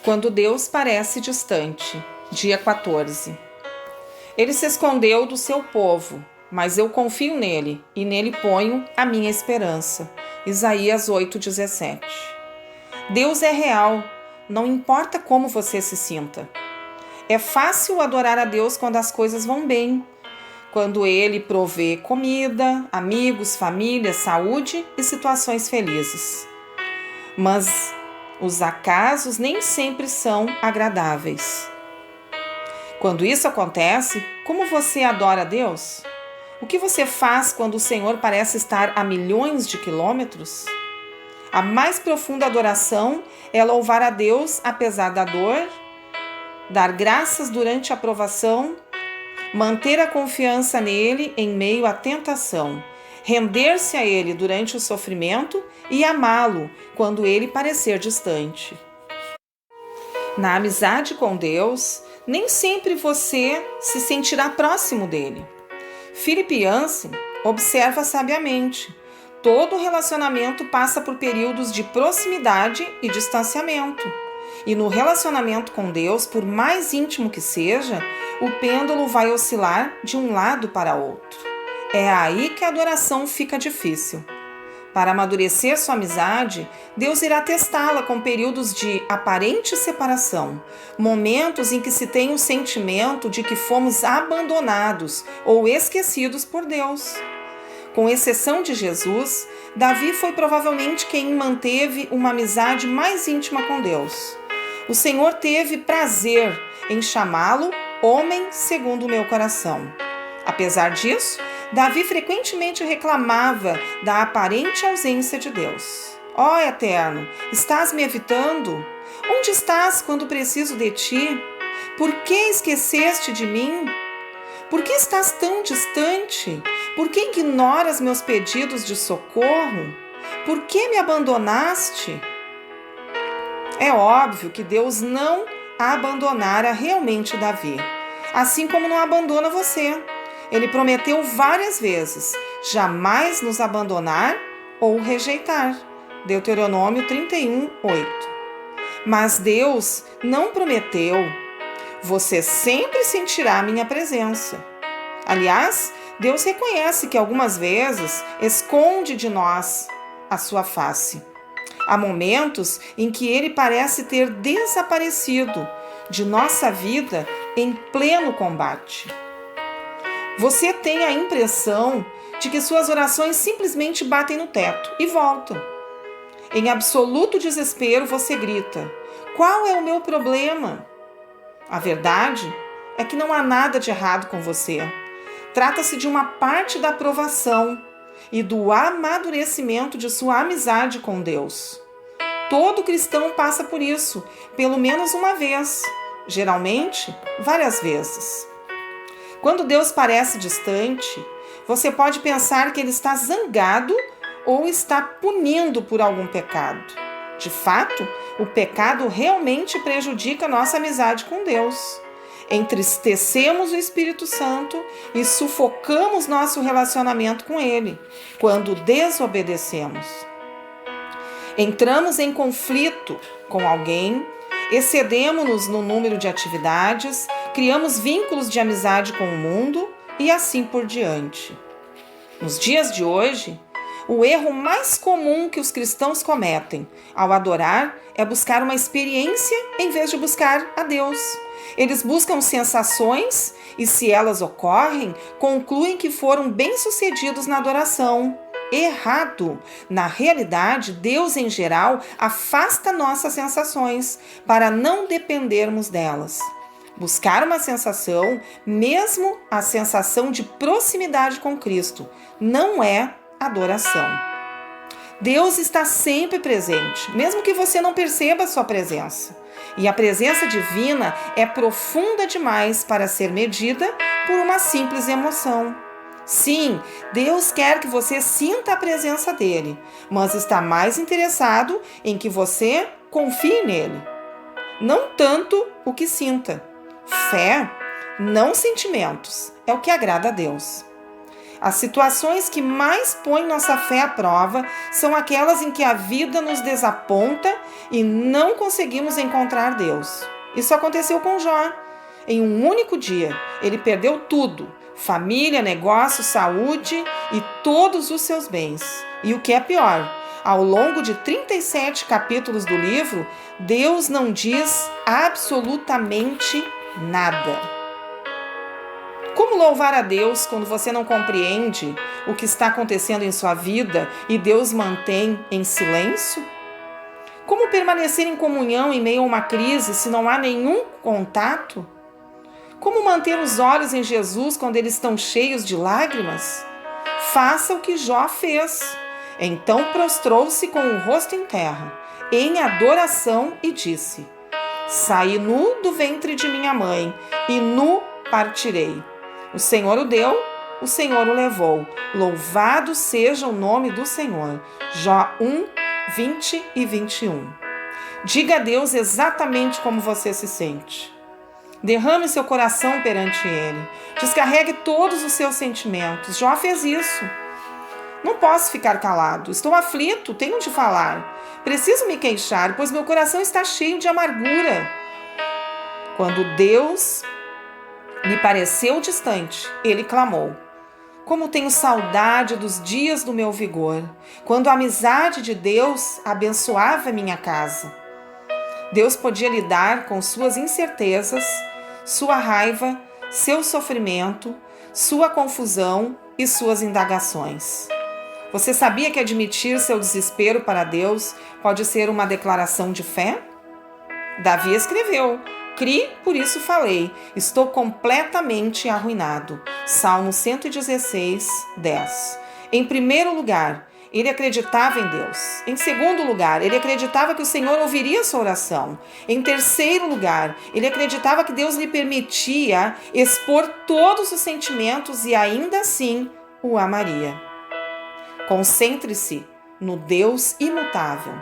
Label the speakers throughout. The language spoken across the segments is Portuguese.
Speaker 1: Quando Deus parece distante. Dia 14. Ele se escondeu do seu povo, mas eu confio nele e nele ponho a minha esperança. Isaías 8,17. Deus é real, não importa como você se sinta. É fácil adorar a Deus quando as coisas vão bem, quando Ele provê comida, amigos, família, saúde e situações felizes. Mas os acasos nem sempre são agradáveis. Quando isso acontece, como você adora a Deus? O que você faz quando o Senhor parece estar a milhões de quilômetros? A mais profunda adoração é louvar a Deus apesar da dor, dar graças durante a provação, manter a confiança nele em meio à tentação, render-se a ele durante o sofrimento e amá-lo quando ele parecer distante. Na amizade com Deus, nem sempre você se sentirá próximo dele. Philip Yancey observa sabiamente: todo relacionamento passa por períodos de proximidade e distanciamento. E no relacionamento com Deus, por mais íntimo que seja, o pêndulo vai oscilar de um lado para outro. É aí que a adoração fica difícil. Para amadurecer sua amizade, Deus irá testá-la com períodos de aparente separação, momentos em que se tem o sentimento de que fomos abandonados ou esquecidos por Deus. Com exceção de Jesus, Davi foi provavelmente quem manteve uma amizade mais íntima com Deus. O Senhor teve prazer em chamá-lo homem segundo o meu coração. Apesar disso, Davi frequentemente reclamava da aparente ausência de Deus. Ó Eterno, estás me evitando? Onde estás quando preciso de ti? Por que esqueceste de mim? Por que estás tão distante? Por que ignoras meus pedidos de socorro? Por que me abandonaste? É óbvio que Deus não abandonara realmente Davi, assim como não abandona você. Ele prometeu várias vezes jamais nos abandonar ou rejeitar. Deuteronômio 31:8. Mas Deus não prometeu: você sempre sentirá minha presença. Aliás, Deus reconhece que algumas vezes esconde de nós a sua face. Há momentos em que ele parece ter desaparecido de nossa vida em pleno combate. Você tem a impressão de que suas orações simplesmente batem no teto e voltam. Em absoluto desespero, você grita: qual é o meu problema? A verdade é que não há nada de errado com você. Trata-se de uma parte da provação e do amadurecimento de sua amizade com Deus. Todo cristão passa por isso, pelo menos uma vez, geralmente várias vezes. Quando Deus parece distante, você pode pensar que ele está zangado ou está punindo por algum pecado. De fato, o pecado realmente prejudica nossa amizade com Deus. Entristecemos o Espírito Santo e sufocamos nosso relacionamento com ele quando desobedecemos. Entramos em conflito com alguém, excedemos-nos no número de atividades, criamos vínculos de amizade com o mundo e assim por diante. Nos dias de hoje, o erro mais comum que os cristãos cometem ao adorar é buscar uma experiência em vez de buscar a Deus. Eles buscam sensações e, se elas ocorrem, concluem que foram bem-sucedidos na adoração. Errado! Na realidade, Deus, em geral, afasta nossas sensações para não dependermos delas. Buscar uma sensação, mesmo a sensação de proximidade com Cristo, não é adoração. Deus está sempre presente, mesmo que você não perceba a sua presença. E a presença divina é profunda demais para ser medida por uma simples emoção. Sim, Deus quer que você sinta a presença dele, mas está mais interessado em que você confie nele. Não tanto o que sinta. Fé, não sentimentos, é o que agrada a Deus. As situações que mais põem nossa fé à prova são aquelas em que a vida nos desaponta e não conseguimos encontrar Deus. Isso aconteceu com Jó. Em um único dia, ele perdeu tudo: família, negócio, saúde e todos os seus bens. E o que é pior, ao longo de 37 capítulos do livro, Deus não diz absolutamente nada. Como louvar a Deus quando você não compreende o que está acontecendo em sua vida e Deus mantém em silêncio? Como permanecer em comunhão em meio a uma crise se não há nenhum contato? Como manter os olhos em Jesus quando eles estão cheios de lágrimas? Faça o que Jó fez. Então prostrou-se com o rosto em terra, em adoração, e disse: Saí nu do ventre de minha mãe, e nu partirei. O Senhor o deu, o Senhor o levou. Louvado seja o nome do Senhor. Jó 1, 20 e 21. Diga a Deus exatamente como você se sente. Derrame seu coração perante Ele. Descarregue todos os seus sentimentos. Jó fez isso. Não posso ficar calado. Estou aflito, tenho de falar. Preciso me queixar, pois meu coração está cheio de amargura. Quando Deus lhe pareceu distante, ele clamou: Como tenho saudade dos dias do meu vigor, quando a amizade de Deus abençoava minha casa. Deus podia lidar com suas incertezas, sua raiva, seu sofrimento, sua confusão e suas indagações. Você sabia que admitir seu desespero para Deus pode ser uma declaração de fé? Davi escreveu: Cri, por isso falei, estou completamente arruinado. Salmo 116, 10. Em primeiro lugar, ele acreditava em Deus. Em segundo lugar, ele acreditava que o Senhor ouviria sua oração. Em terceiro lugar, ele acreditava que Deus lhe permitia expor todos os sentimentos e ainda assim o amaria. Concentre-se no Deus imutável.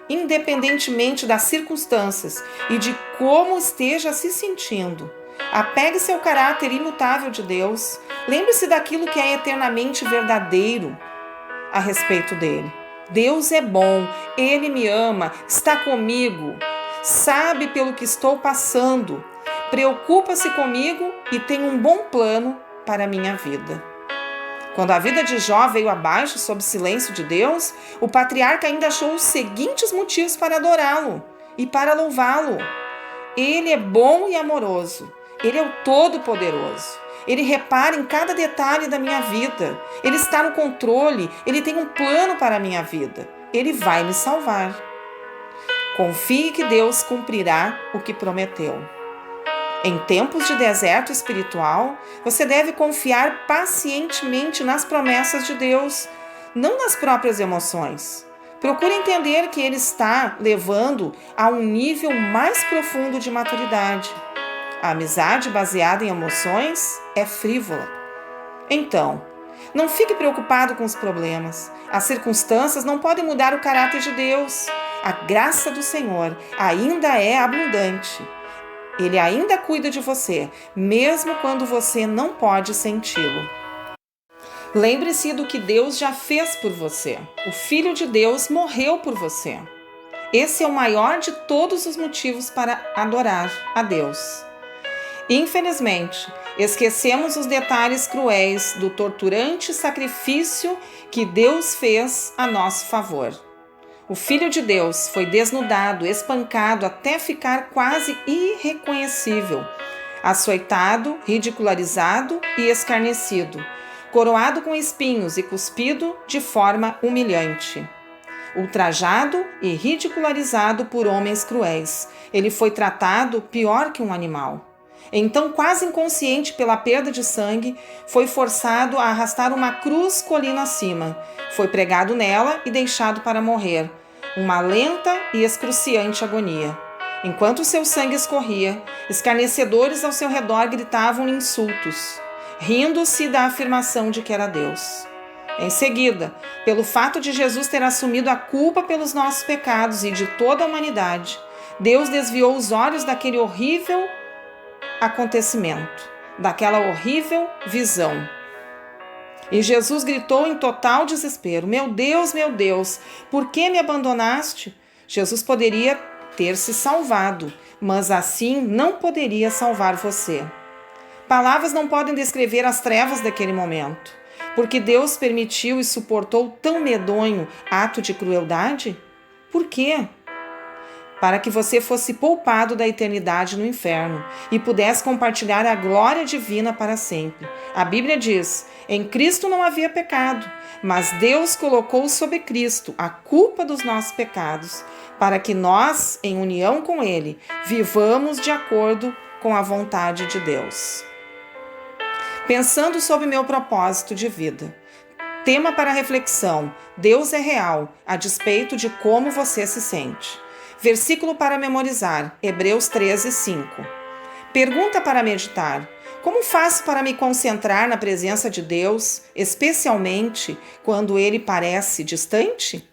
Speaker 1: Independentemente das circunstâncias e de como esteja se sentindo, apegue-se ao caráter imutável de Deus. Lembre-se daquilo que é eternamente verdadeiro a respeito dele. Deus é bom, Ele me ama, está comigo, sabe pelo que estou passando, preocupa-se comigo e tem um bom plano para a minha vida. Quando a vida de Jó veio abaixo sob o silêncio de Deus, o patriarca ainda achou os seguintes motivos para adorá-lo e para louvá-lo. Ele é bom e amoroso. Ele é o Todo-Poderoso. Ele repara em cada detalhe da minha vida. Ele está no controle. Ele tem um plano para a minha vida. Ele vai me salvar. Confie que Deus cumprirá o que prometeu. Em tempos de deserto espiritual, você deve confiar pacientemente nas promessas de Deus, não nas próprias emoções. Procure entender que Ele está levando a um nível mais profundo de maturidade. A amizade baseada em emoções é frívola. Então, não fique preocupado com os problemas. As circunstâncias não podem mudar o caráter de Deus. A graça do Senhor ainda é abundante. Ele ainda cuida de você, mesmo quando você não pode senti-lo. Lembre-se do que Deus já fez por você. O Filho de Deus morreu por você. Esse é o maior de todos os motivos para adorar a Deus. Infelizmente, esquecemos os detalhes cruéis do torturante sacrifício que Deus fez a nosso favor. O Filho de Deus foi desnudado, espancado até ficar quase irreconhecível, açoitado, ridicularizado e escarnecido, coroado com espinhos e cuspido de forma humilhante. Ultrajado e ridicularizado por homens cruéis, ele foi tratado pior que um animal. Então, quase inconsciente pela perda de sangue, foi forçado a arrastar uma cruz colina acima. Foi pregado nela e deixado para morrer. Uma lenta e excruciante agonia. Enquanto seu sangue escorria, escarnecedores ao seu redor gritavam insultos, rindo-se da afirmação de que era Deus. Em seguida, pelo fato de Jesus ter assumido a culpa pelos nossos pecados e de toda a humanidade, Deus desviou os olhos daquele horrível acontecimento, daquela horrível visão. E Jesus gritou em total desespero: meu Deus, por que me abandonaste? Jesus poderia ter se salvado, mas assim não poderia salvar você. Palavras não podem descrever as trevas daquele momento. Porque Deus permitiu e suportou tão medonho ato de crueldade? Por quê? Para que você fosse poupado da eternidade no inferno e pudesse compartilhar a glória divina para sempre. A Bíblia diz: em Cristo não havia pecado, mas Deus colocou sobre Cristo a culpa dos nossos pecados, para que nós, em união com Ele, vivamos de acordo com a vontade de Deus. Pensando sobre meu propósito de vida. Tema para reflexão: Deus é real, a despeito de como você se sente. Versículo para memorizar, Hebreus 13:5. Pergunta para meditar: como faço para me concentrar na presença de Deus, especialmente quando Ele parece distante?